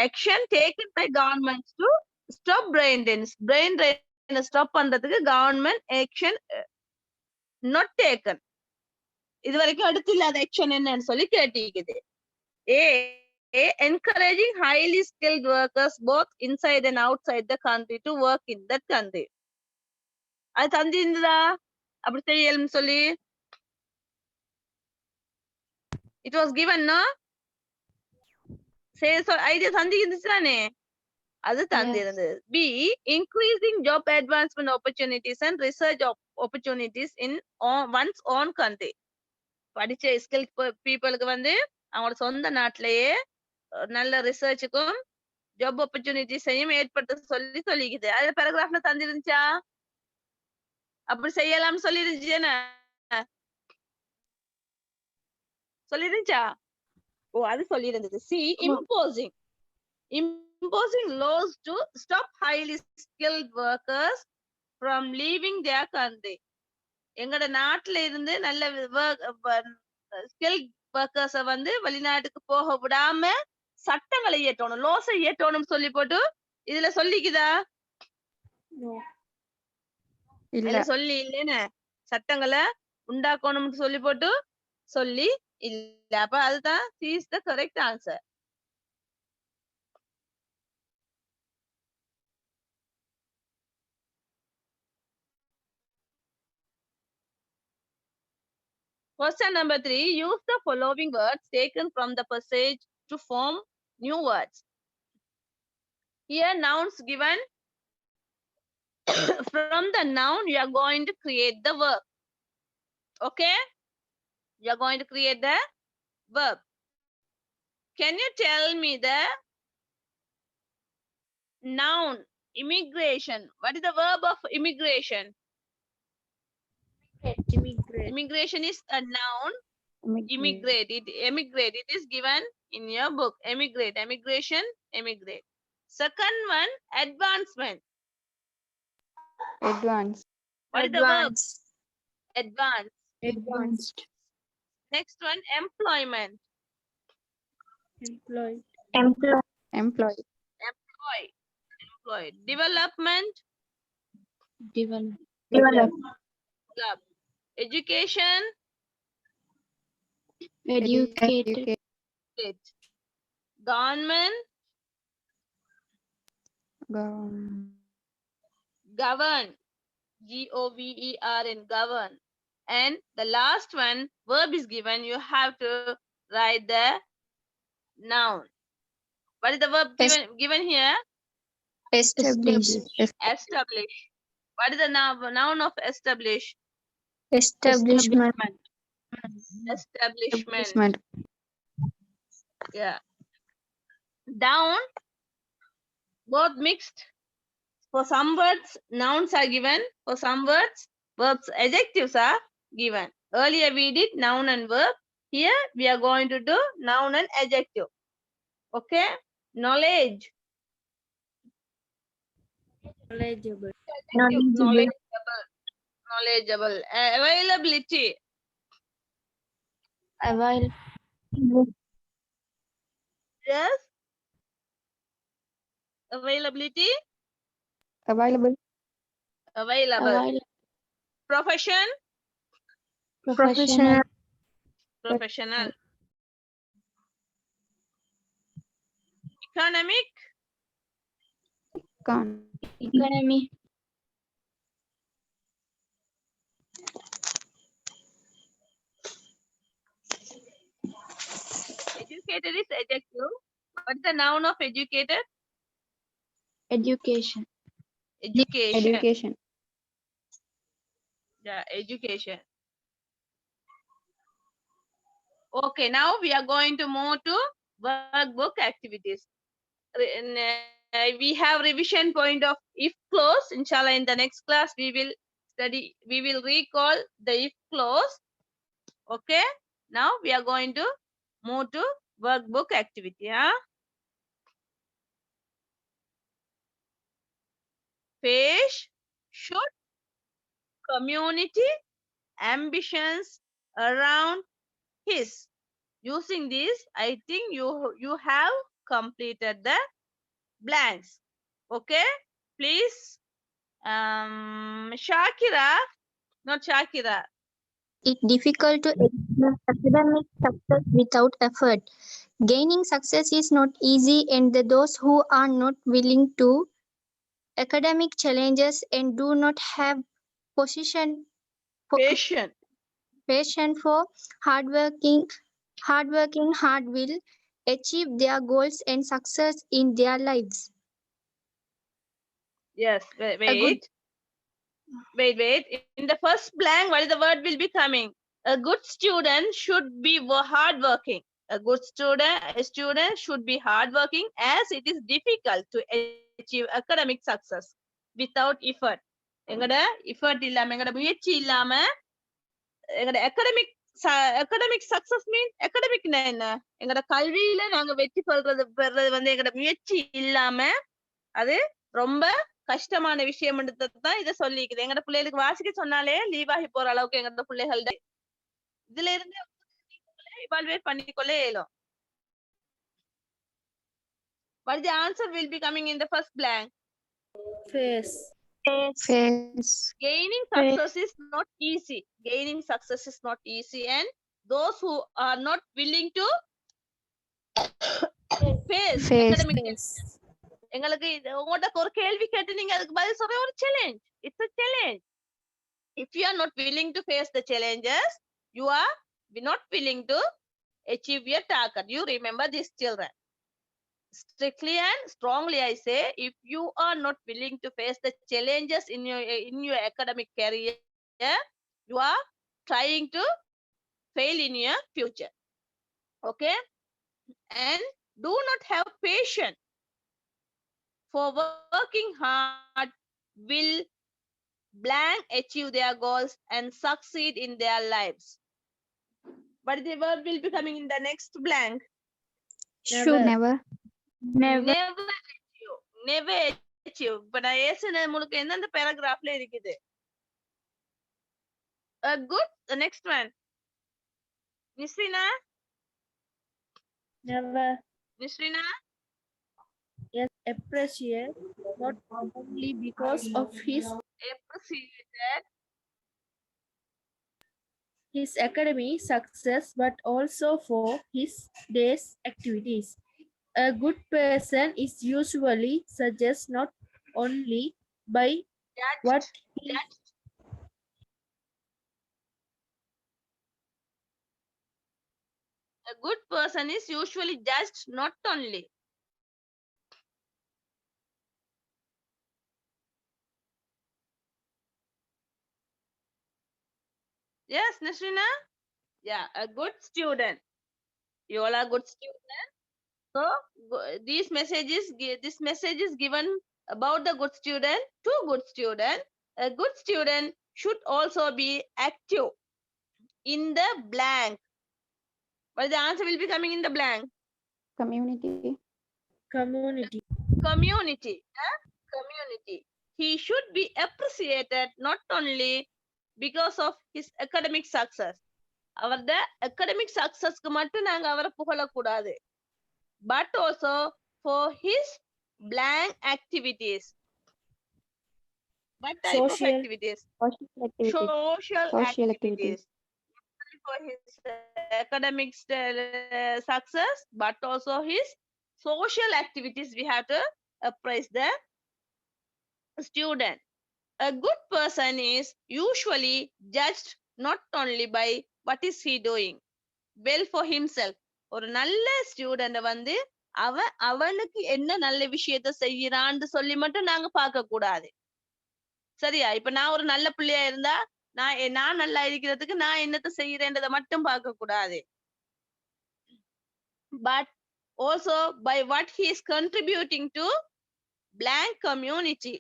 action taken by governments to stop brain drain. Brain drain stop பண்றதுக்கு government action not taken. இது வரைக்கும் அடுத்தில்லாத action என்னன்னு சொல்லி கேட்டிருக்குது. Encouraging highly skilled workers both inside and outside the country to work in that country. அது தந்திருந்ததா அப்படி செய்யலன்னு சொல்லி it was given, no? சரி idea தந்திருந்துச்சுதானே அது தந்திருந்தது. B, increasing job advancement opportunities and research opportunities in one's own country. படிச்ச skill பீப்புளுக்கு வந்து அவங்களோட சொந்த நாட்டிலேயே நல்ல ரிசர்ச்சுக்கும் ஜாப் ஆப்பர்ச்சுனிட்டிஸையும் ஏற்படுத்த சொல்லி சொல்லிக்குது. அது பேராகிராஃப்ல தந்திருந்துச்சா அப்படி செய்யலாம்னு சொல்லிருந்துச்சு சொல்லிருந்துச்சா? ஓ அது சொல்லியிருந்தது. C, imposing laws to stop highly skilled workers from leaving their country. எங்கட நாட்டுல இருந்து நல்ல ஸ்கில்ட் ஒர்க்கர்ஸ வந்து வெளிநாட்டுக்கு போக விடாம சட்டங்களை இயற்றணும், லோஸை இயற்றணும் சொல்லி போட்டு இதுல சொல்லிக்குதா? இல்ல சொல்லி இல்லைன்னு சட்டங்களை உண்டாக்கணும்னு சொல்லி போட்டு சொல்லி இல்ல. அப்ப அதுதான் C is the correct answer. Question number 3. Use the following words taken from the passage to form new words. Here nouns given. From the noun you are going to create the verb. Okay? You are going to create the verb. Can you tell me the noun immigration? What is the verb of immigration? Immigration is a noun. Emigrate. It is given in your book. Emigrate. Emigration. Emigrate. Second one, advancement. Advance. What is the verb? Advance. Advanced. Next one, employment. Employed. Employed. Employed. Development. Developed. Club. Education. Educated. Government. Govern. Govern. Govern. And the last one, verb is given. You have to write the noun. What is the verb given here? Establish. Establish. What is the noun of establish? Establishment. Establishment. Yeah. Down. Both mixed. For some words, nouns are given. For some words, verbs, adjectives are given. Earlier we did noun and verb. Here we are going to do noun and adjective. Okay? Knowledge. Knowledgeable. Knowledgeable. Availability. Yes. Availability. Available. Profession. Professional. Economic. Economy. Educated is adjective. What is the noun of educated? Education. Education. Yeah, education. Okay, now we are going to move to workbook activities. We have revision point of if clause. Inshallah, in the next class we will recall the if clause. Okay, now we are going to move to workbook activity. Page should community ambitions around his. Using this, I think you have completed the blanks. Okay, please. Shakira, not Shakira. It's difficult to achieve academic success without effort. Gaining success is not easy, and those who are not willing to academic challenges and do not have Patient. patience for hard will achieve their goals and success in their lives. Yes, wait, A good wait. In the first blank, what is the word will be coming? A good student should be hardworking. A good student should be hardworking, as it is difficult to achieve academic success without effort. எங்கட effort இல்லாம, எங்கட முயற்சி இல்லாம, எங்கட academic success mean academic என்ன? எங்கட கல்வியில நாங்க வெற்றி பெறுறது வந்து எங்கட முயற்சி இல்லாம அது ரொம்ப கஷ்டமான விஷயம் தான் இதை சொல்லிக்குது. எங்கட பிள்ளைகளுக்கு வாசிக்க சொன்னாலே லீவ் ஆகி போற அளவுக்கு எங்கட பிள்ளைகள் இதுல இருந்து evaluate பண்ணிக்கொள்ள இயலும். But the answer will be coming in the first blank. face. Gaining success is not easy. Gaining success is not easy, and those who are not willing to face academic எங்களுக்கு உங்கள்கிட்ட ஒரு கேள்வி கேட்டு நீங்க அதுக்கு பதில் சொல்ற ஒரு challenge. It's a challenge. If you are not willing to face the challenges, you are not willing to achieve your target. You remember these children. Strictly and strongly I say, if you are not willing to face the challenges in your academic career, you are trying to fail in your future. Okay? And do not have patience. For working hard will blank achieve their goals and succeed in their lives. But the word will be coming in the next blank. Never. Never achieve. But I ஏசின முழுக்க எந்தெந்த பேராகிராஃப்ல இருக்குது? Good. The next one. Nisrina? Never. Nisrina? Yes, appreciate not only because of Appreciated. his academic success but also for his day's activities. A good person is usually judged not only by what he A good person is usually judged not only. Yes, Nisrina? Yeah, a good student. You all are good students. So this message is given about the good student to good student. A good student should also be active in the blank. But the answer will be coming in the blank. Community. community. Community. Community. He should be appreciated not only because of his academic success. அவருடைய academic successக்கு மட்டும் நாங்க அவரை புகழக்கூடாது. But also for his blank activities. What type of Social- activities? Social activity. Social activities. For his academic success, but also his social activities, we have to appraise the student. A good person is usually judged not only by what is he doing well for himself. ஒரு நல்ல student வந்து அவனுக்கு என்ன நல்ல விஷயத்த செய்யறான்னு சொல்லி மட்டும் நாங்க பார்க்க கூடாது. சரியா? இப்ப நான் ஒரு நல்ல பிள்ளையா இருந்தா நான் நல்லா இருக்கிறதுக்கு நான் என்னத்த செய்யறேன்றதை மட்டும் பார்க்க கூடாது. But also by what he is contributing to blank community.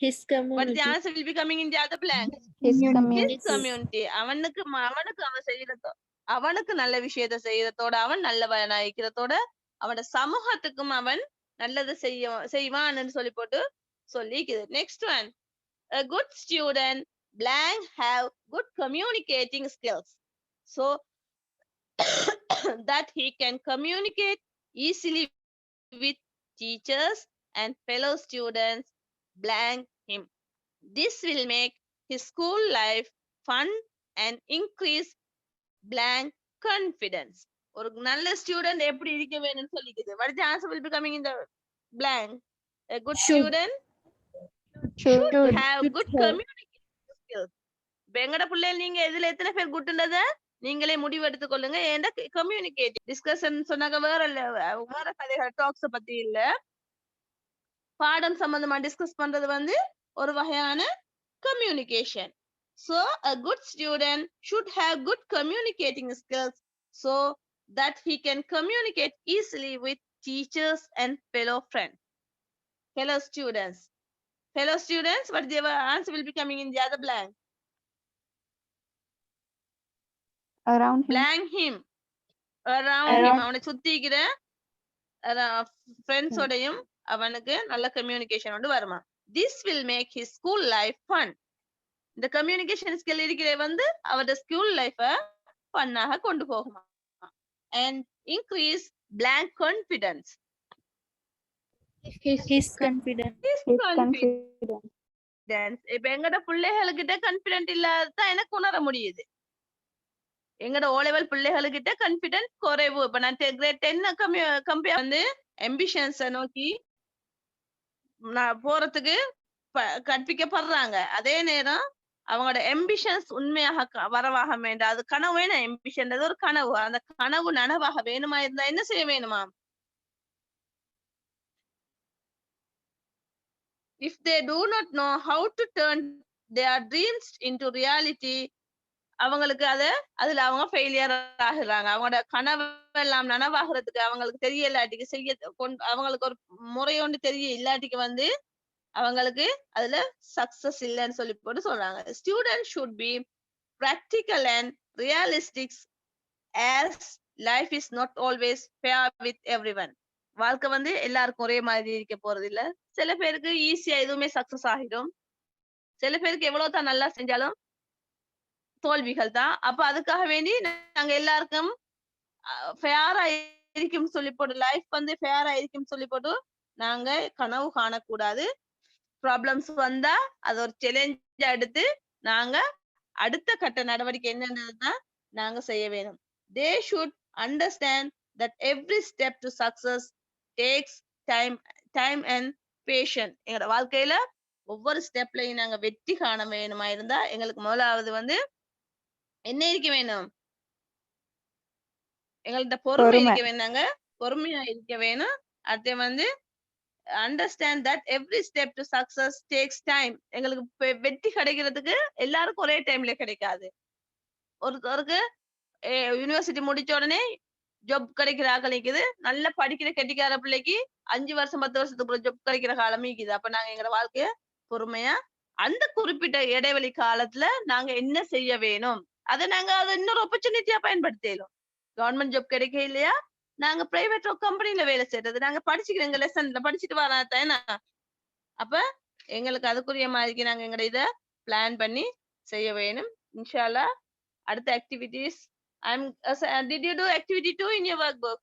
His But community. the answer will be coming in the other blank. His His community. community. அவனுக்கு அவன் செய்யறதோ அவனுக்கு நல்ல விஷயத்த செய்யறதோட அவன் நல்லவனா இருக்கிறதோட அவனோட சமூகத்துக்கும் அவன் நல்லது செய்வான்னு சொல்லி போட்டு சொல்லிக்குது. Next one. A good student blank have good communicating skills. So that he can communicate easily with teachers and fellow students, blank him. This will make his school life fun and increase blank confidence. ஒரு நல்ல student எப்படி இருக்க வேணும்னு சொல்லிக்குது. What is the answer will be coming in the blank? A good Should. student Should. have Should good have. communication skills. எங்கட பிள்ளைகள் நீங்க இதுல எத்தனை பேர் குட்டுன்றத நீங்களே முடிவு எடுத்துக்கொள்ளுங்க. ஏன்னா கம்யூனிகேட் டிஸ்கஷன் சொன்னாங்க வேற கதைகள் டாக்ஸ் பத்தி இல்ல. பாடம் சம்பந்தமா டிஸ்கஸ் பண்றது வந்து ஒரு வகையான communication. So a good student should have good communicating skills so that he can communicate easily with teachers and fellow friends. Fellow students. Fellow students, what the answer will be coming in the other blank? Around him. Blank him. Around him. அவனை சுத்திக்கிற friends ஓடையும் அவனுக்கு நல்ல communication வந்து வருமா. This will make his school life fun. இந்த communication skill இருக்கிற வந்து அவரோட school லைஃப ஃபன்னாக கொண்டு போகுமா. And increase blank confidence. His confidence. His confidence. இப்ப எங்கட பிள்ளைகளுக்கிட்ட கான்பிடென்ட் இல்லாததான் எனக்கு உணர முடியுது. எங்கட ஓ லெவல் பிள்ளைகளுக்கிட்ட கான்பிடென்ட் குறைவு. இப்ப நான் கிரேட் 10 கம்பேர் வந்து அம்பிஷன்ஸ நோக்கி போறதுக்கு கற்பிக்கப்படுறாங்க. அதே நேரம் அவங்களோட எம்பிஷன்ஸ் உண்மையாக வரவாக வேண்டாம். அது கனவு வேணும். எம்பிஷன் ஒரு கனவு. அந்த கனவு நனவாக வேணுமா இருந்தா என்ன செய்ய வேணுமா? If they do not know how to turn their dreams into reality, அவங்களுக்கு அதுல அவங்க ஃபெயிலியர் ஆகுறாங்க. அவங்களோட கனவு எல்லாம் நனவாகிறதுக்கு அவங்களுக்கு தெரிய இல்லாட்டிக்கு செய்ய அவங்களுக்கு ஒரு முறையொன்று தெரிய இல்லாட்டிக்கு வந்து அவங்களுக்கு அதுல சக்சஸ் இல்லைன்னு சொல்லி போட்டு சொல்றாங்க. Student should be practical and realistic as life is not always fair with everyone. வாழ்க்கை வந்து எல்லாருக்கும் ஒரே மாதிரி இருக்க போறது இல்ல. சில பேருக்கு ஈஸியா எதுவுமே சக்சஸ் ஆகிடும். சில பேருக்கு எவ்வளவு தான் நல்லா செஞ்சாலும் தோல்விகள் தான். அப்ப அதுக்காக வேண்டி நாங்க எல்லாருக்கும் ஃபேரா இருக்கும் சொல்லி போட்டு லைஃப் வந்து ஃபேரா இருக்கும் சொல்லி போட்டு நாங்க கனவு காணக்கூடாது. ப்ராப்ளம்ஸ் வந்தா அது ஒரு சேலஞ்சா எடுத்து நாங்க அடுத்த கட்ட நடவடிக்கை என்னன்றதுதான் நாங்க செய்ய வேணும். They should understand that every step to success takes time and patience. எங்களோட வாழ்க்கையில ஒவ்வொரு ஸ்டெப்லயும் நாங்க வெற்றி காண வேணுமா இருந்தா எங்களுக்கு முதலாவது வந்து என்ன இருக்க வேணும்? எங்கள்ட்ட பொறுமை இருக்க வேணாங்க. பொறுமையா இருக்க வேணும். அடுத்து வந்து understand that every step to success takes time. எங்களுக்கு வெற்றி கிடைக்கிறதுக்கு எல்லாருக்கும் ஒரே டைம்ல கிடைக்காது. ஒருத்தருக்கு யூனிவர்சிட்டி முடிச்ச உடனே ஜாப் கிடைக்கிற ஆக்கள் இருக்குது. நல்லா படிக்கிற கெட்டிக்கார பிள்ளைக்கு 5 வருஷம் 10 வருஷத்துக்கு ஜாப் கிடைக்கிற காலமே இருக்குது. அப்ப நாங்க எங்களோட வாழ்க்கைய பொறுமையா அந்த குறிப்பிட்ட இடைவெளி காலத்துல நாங்க என்ன செய்ய வேணும் அதை நாங்க இன்னொரு ஆப்பர்ச்சுனிட்டியா பயன்படுத்தலாம். கவர்மெண்ட் ஜாப் கிடைக்க இல்லையா நாங்க பிரைவேட் கம்பெனில வேலை செய்யறது. நாங்க படிச்சுக்கிறோம் எங்க லெசன்ல படிச்சுட்டு வராதானே. அப்ப எங்களுக்கு அதுக்குரிய மாதிரி நாங்க எங்க இத பிளான் பண்ணி செய்ய வேணும். இன்ஷா அல்லாஹ் அடுத்த activities did you do activity 2 in your workbook?